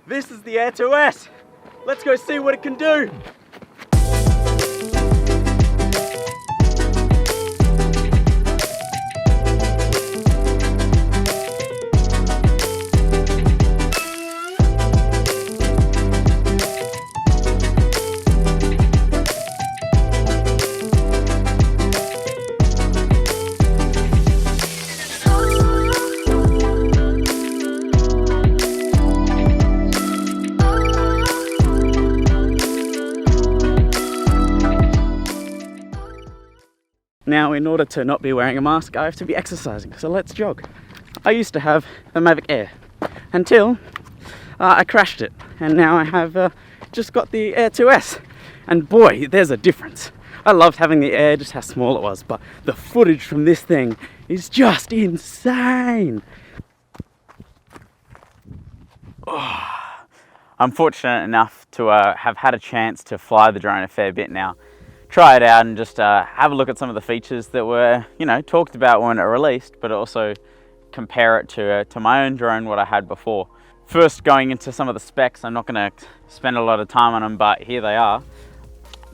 This is the Air 2S. Let's go see what it can do. Now, in order to not be wearing a mask, I have to be exercising, so let's jog. I used to have the Mavic Air until I crashed it, and now I have just got the Air 2S. And boy, there's a difference. I loved having the Air, just how small it was, but the footage from this thing is just insane. Oh. I'm fortunate enough to have had a chance to fly the drone a fair bit now. Try it out and just have a look at some of the features that were, talked about when it released, but also compare it to my own drone, what I had before. First, going into some of the specs, I'm not going to spend a lot of time on them, but here they are.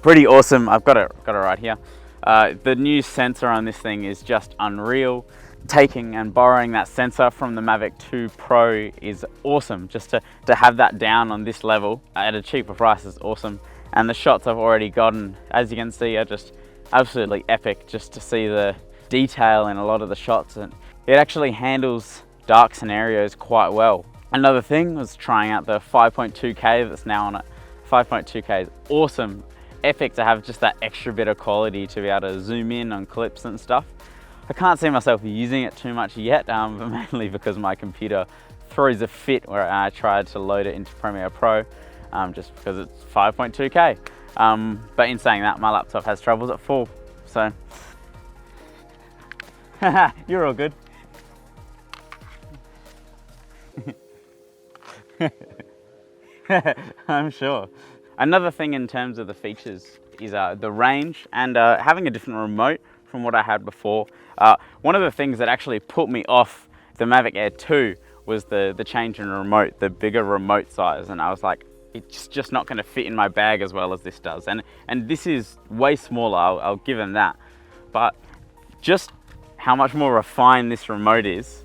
Pretty awesome. I've got it right here. The new sensor on this thing is just unreal. Taking and borrowing that sensor from the Mavic 2 Pro is awesome. Just to have that down on this level at a cheaper price is awesome. And the shots I've already gotten, as you can see, are just absolutely epic, just to see the detail in a lot of the shots. And it actually handles dark scenarios quite well. Another thing was trying out the 5.2K that's now on it. 5.2K is awesome, epic to have just that extra bit of quality to be able to zoom in on clips and stuff. I can't see myself using it too much yet, but mainly because my computer throws a fit where I tried to load it into Premiere Pro. Just because it's 5.2K. But in saying that, my laptop has troubles at full, so. You're all good. I'm sure. Another thing in terms of the features is the range and having a different remote from what I had before. One of the things that actually put me off the Mavic Air 2 was the change in remote, the bigger remote size, and I was like, it's just not going to fit in my bag as well as this does. And this is way smaller, I'll give them that. But just how much more refined this remote is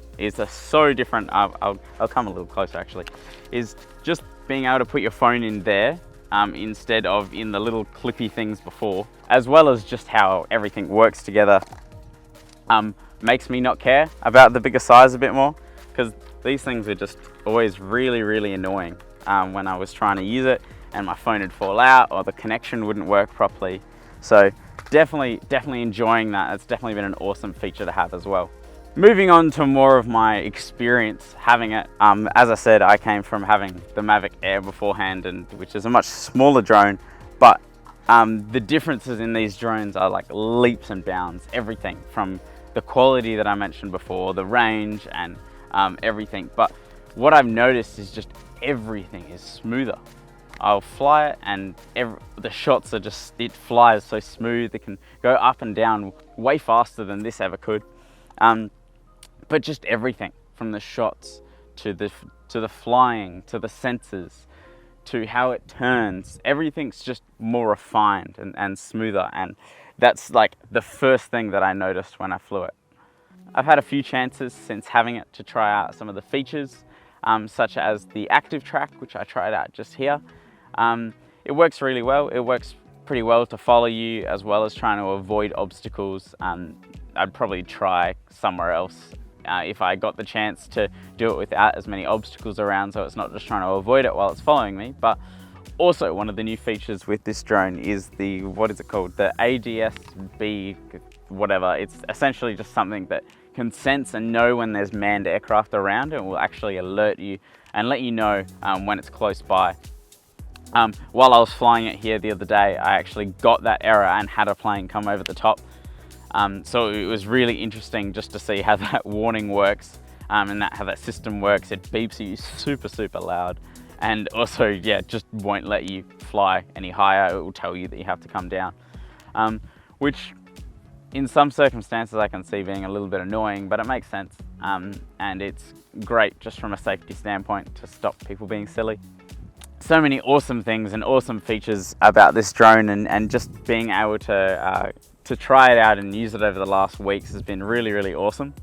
so different. I'll come a little closer actually. Is just being able to put your phone in there instead of in the little clippy things before, as well as just how everything works together, makes me not care about the bigger size a bit more, because these things are just always really, really annoying. When I was trying to use it and my phone would fall out or the connection wouldn't work properly. So definitely enjoying that. It's definitely been an awesome feature to have as well. Moving on to more of my experience having it. As I said, I came from having the Mavic Air beforehand, which is a much smaller drone, but the differences in these drones are like leaps and bounds. Everything from the quality that I mentioned before, the range and everything. But what I've noticed is just everything is smoother. I'll fly it and the shots are just, it flies so smooth. It can go up and down way faster than this ever could. But just everything from the shots to the flying, to the sensors, to how it turns, everything's just more refined and smoother. And that's like the first thing that I noticed when I flew it. I've had a few chances since having it to try out some of the features, such as the active track, which I tried out just here. It works really well. It works pretty well to follow you as well as trying to avoid obstacles. I'd probably try somewhere else if I got the chance to do it without as many obstacles around, so it's not just trying to avoid it while it's following me. But also one of the new features with this drone is the, what is it called? The ADS-B whatever. It's essentially just something that can sense and know when there's manned aircraft around, and will actually alert you and let you know when it's close by. While I was flying it here the other day, I actually got that error and had a plane come over the top. So it was really interesting just to see how that warning works and how that system works. It beeps you super, super loud, and also, yeah, just won't let you fly any higher. It will tell you that you have to come down, which in some circumstances I can see being a little bit annoying, but it makes sense. And it's great just from a safety standpoint to stop people being silly. So many awesome things and awesome features about this drone, and just being able to try it out and use it over the last weeks has been really, really awesome.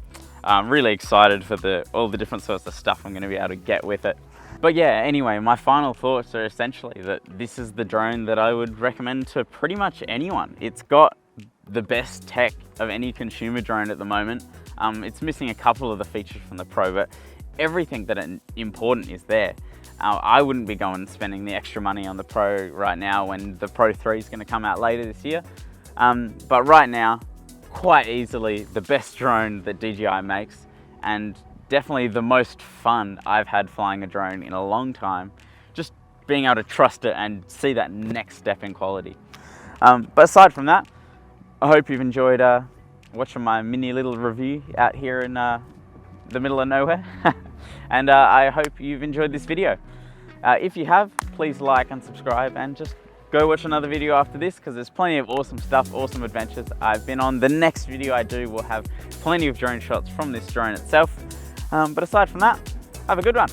I'm really excited for all the different sorts of stuff I'm going to be able to get with it. But yeah, anyway, my final thoughts are essentially that this is the drone that I would recommend to pretty much anyone. It's got the best tech of any consumer drone at the moment. It's missing a couple of the features from the Pro, but everything that is important is there. I wouldn't be going and spending the extra money on the Pro right now when the Pro 3 is going to come out later this year. But right now, quite easily the best drone that DJI makes, and definitely the most fun I've had flying a drone in a long time. Just being able to trust it and see that next step in quality. But aside from that, I hope you've enjoyed watching my mini little review out here in the middle of nowhere. And I hope you've enjoyed this video. If you have, please like and subscribe, and just go watch another video after this, because there's plenty of awesome stuff, awesome adventures I've been on. The next video I do will have plenty of drone shots from this drone itself. But aside from that, have a good one.